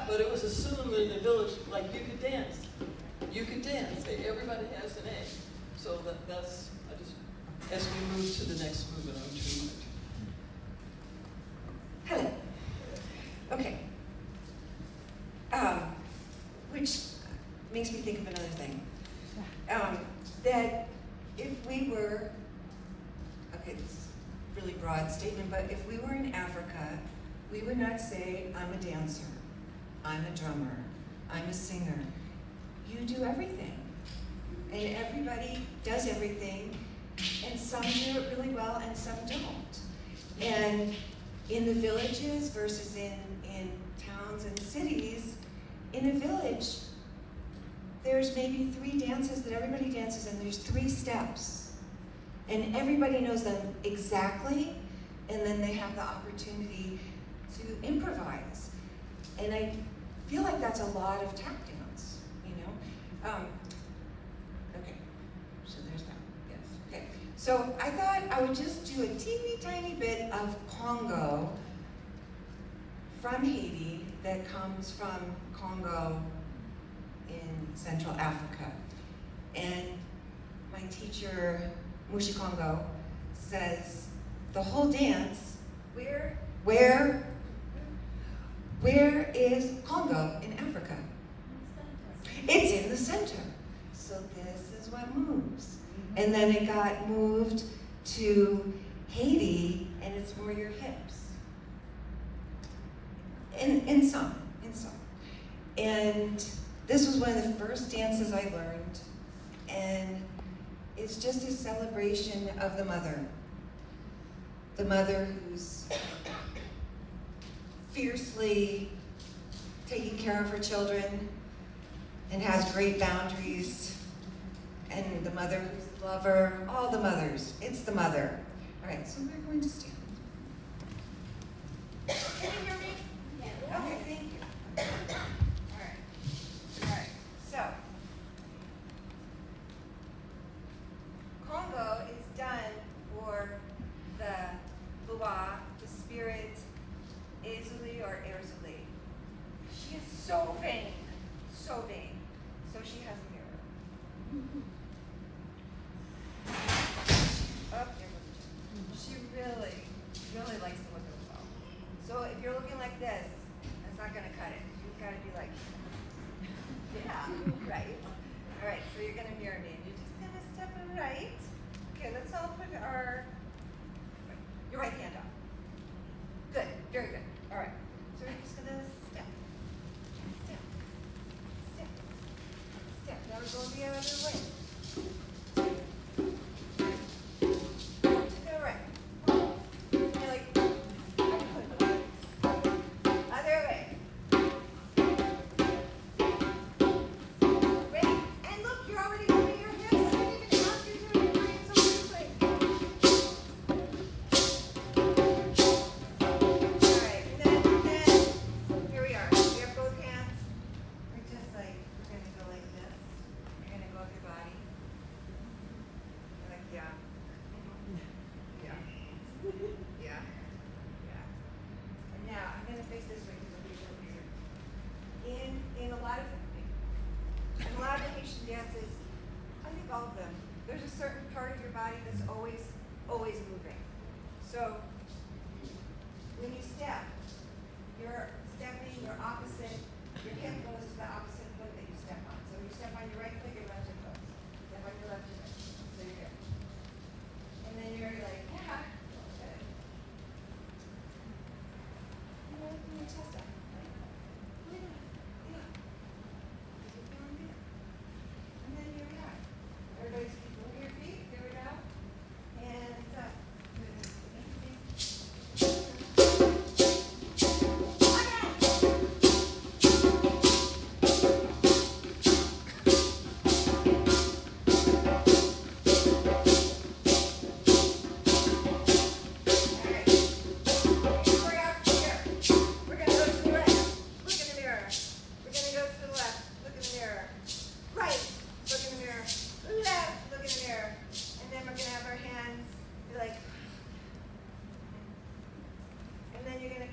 But it was assumed in the village, like, you could dance. You could dance. Everybody has an A. So that's, I just, as we move to the next movement, I'm too much. Hello. Okay. Which makes me think of another thing. That if we were, okay, this is a really broad statement, but if we were in Africa, we would not say, I'm a dancer, I'm a drummer, I'm a singer. You do everything. And everybody does everything, and some do it really well and some don't. And in the villages versus in towns and cities, in a village, there's maybe 3 dances that everybody dances, and there's 3 steps. And everybody knows them exactly, and then they have the opportunity to improvise. And I feel like that's a lot of tap dance, you know? Okay, so there's that, yes, okay. So I thought I would just do a teeny tiny bit of Congo from Haiti that comes from Congo in Central Africa. And my teacher, Mushi Congo, says the whole dance, where is Congo in Africa? It's in the center. So this is what moves. And then it got moved to Haiti, and it's more your hips. In some. And this was one of the first dances I learned, and it's just a celebration of the mother. The mother who's fiercely taking care of her children and has great boundaries, and the mother who's the lover, all the mothers, it's the mother. All right, so we're going to stand. Can you hear me? Yeah. Okay, thank you. All right, so Congo is done for the Lua, the spirit, Ezuli or Erzuli. She is so vain, so she has a mirror. Oh, there goes the chair. She really likes to look at herself. So if you're looking like this, that's not gonna cut it. You've gotta be like, yeah, right. All right, so you're gonna mirror me, and you're just gonna step right. Okay, let's all put your right hand up. Good, very good. All right, so we're just gonna step. Now we're going the other way. To the right. You're like, other way. Ready? And look, you're already moving your hips. I didn't even ask you to bring it so quickly. All right, and then here we are. We have both hands. We're just like, we're gonna go like this. You're gonna go with your body. You're like, yeah. Yeah. And now I'm gonna face this way because it'll be a little easier. In a lot of the Haitian dances, I think all of them, there's a certain part of your body that's always moving. So when you step, you're stepping your opposite, your hip goes to the opposite foot that you step on. So you step on your right foot, your left hip goes. Step on your left hip. So you're here. And then you're like, yeah. Okay. And then open your chest up. Right? Yeah. Keep going there. And then here we are. Everybody's keep moving your feet. Here we go. Hands up.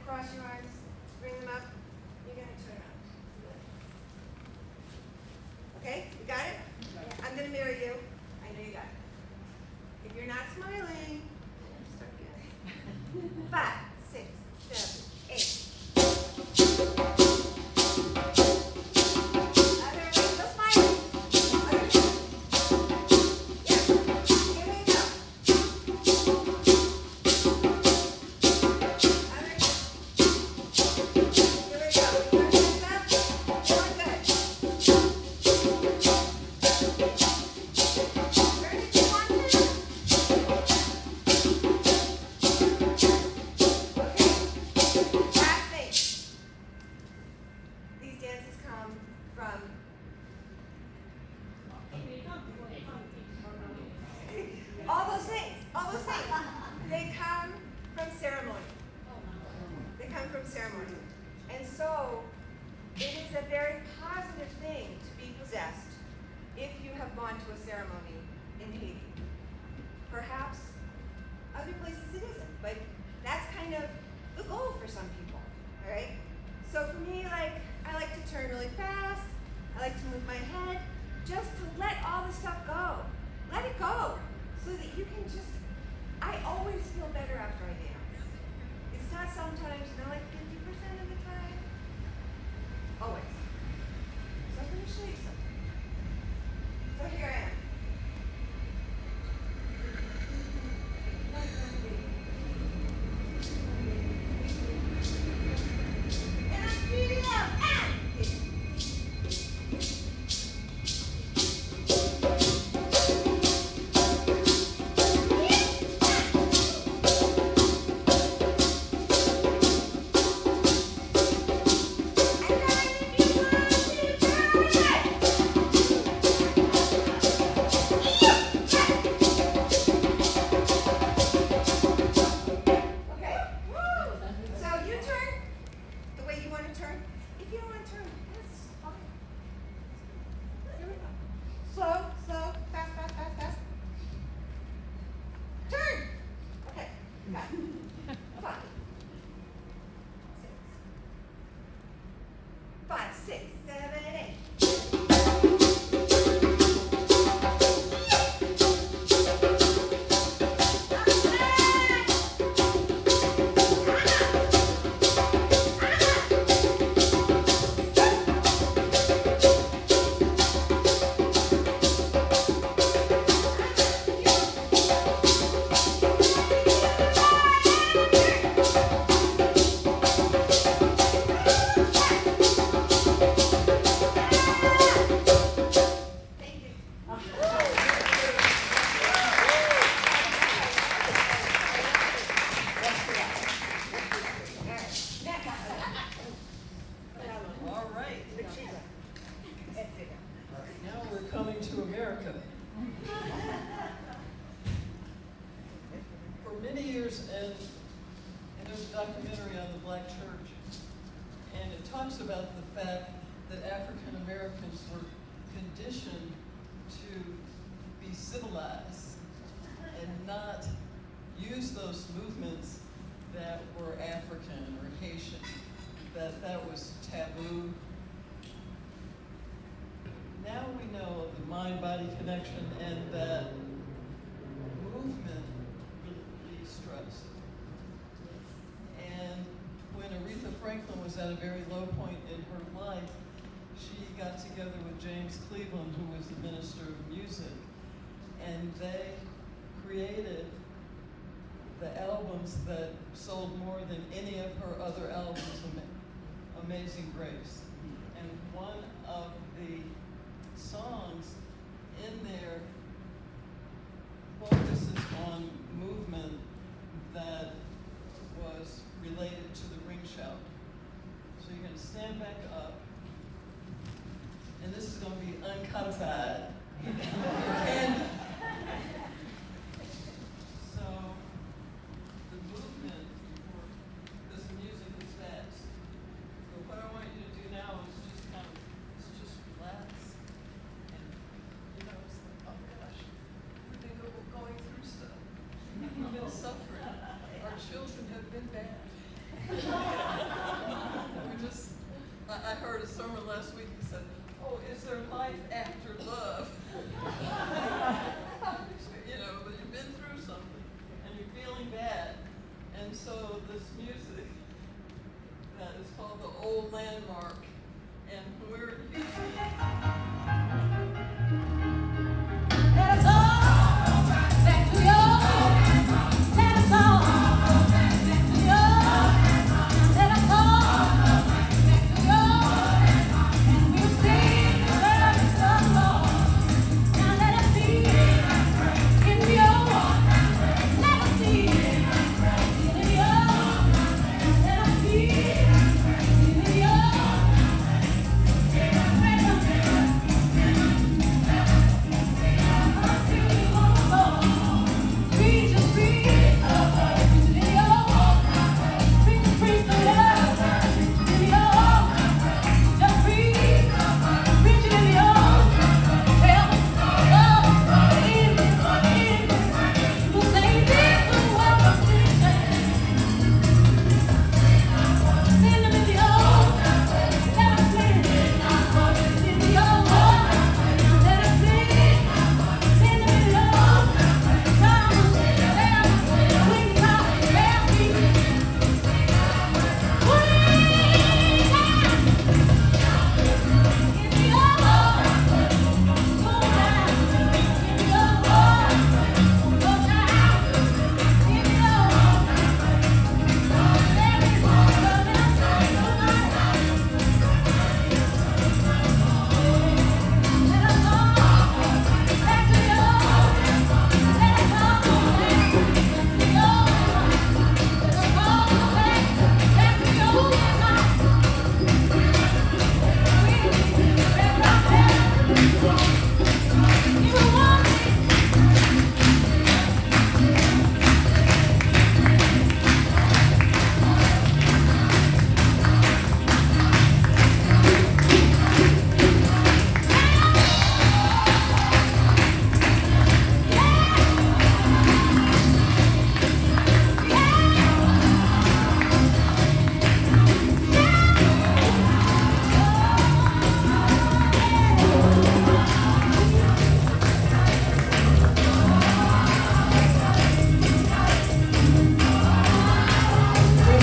cross your arms, bring them up. You're gonna turn around. Okay, you got it? I'm gonna mirror you. I know you got it. If you're not smiling, start again. 5, 6, 7, 8. Other way, still smiling. Other way. Yeah. Here we go. Other way. Here we go. Turn this up. Doing good. Turn if you want to. Okay. Last thing. These dances come from all those things. They come from ceremony. They come from ceremony. And so it is a very positive thing to be possessed if you have gone to a ceremony in Haiti. Perhaps other places it isn't, but that's kind of the goal for some people, all right? So for me, I like to turn really fast. I like to move my head just to let all the stuff go. Let it go so that you can just, I always feel better after I dance. It's not sometimes, like 50% of the time. Always. So I'm going to show you something. So here I am. And I'm speeding up. Okay. So you turn the way you want to turn. If you don't want to turn, that's fine. Here we go. Slow, fast. Turn. Okay. Got it. 5, 6, 7, 8. Thank you. All right. Now we're coming to America. For many years, and there's a documentary on the Black church, and it talks about the fact that African Americans were conditioned to be civilized and not use those movements that were African or Haitian, that was taboo. Now we know of the mind-body connection and that movement relieves stress. And when Aretha Franklin was at a very low point in her life, she got together with James Cleveland, who was the minister of music, and they created the albums that sold more than any of her other albums, Amazing Grace. And one of the songs in there focuses on movement that was related to the ring shout. So you're going to stand back up, and this is going to be uncodified. And so the movement for this music is fast. So what I want you to do now is just relax. And it's like, oh gosh, we're going through stuff. We've been suffering. Our children have been bad. sermon last week, he said, oh, is there life after love? You know, but you've been through something, and you're feeling bad. And so this music that is called The Old Landmark, and when we were in Houston, Let us all back to your, let us all back to your, let us all back to your, and we'll sing the service of the Lord. Now let us be in your, let us be in your, let us be in your.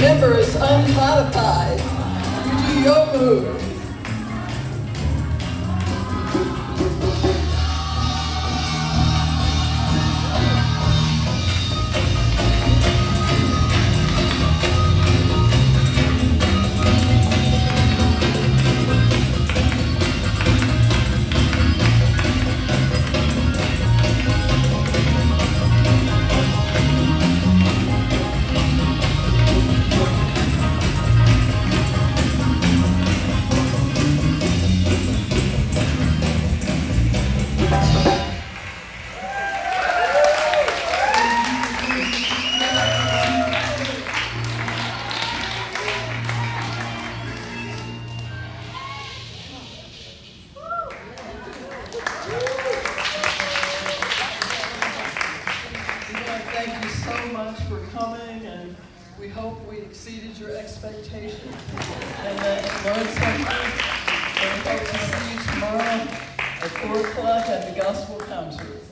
remember it's uncodified. You do your move. Thank you so much for coming, and we hope we exceeded your expectations and that you learned something. And we hope to see you tomorrow at 4 o'clock at the Gospel Concert.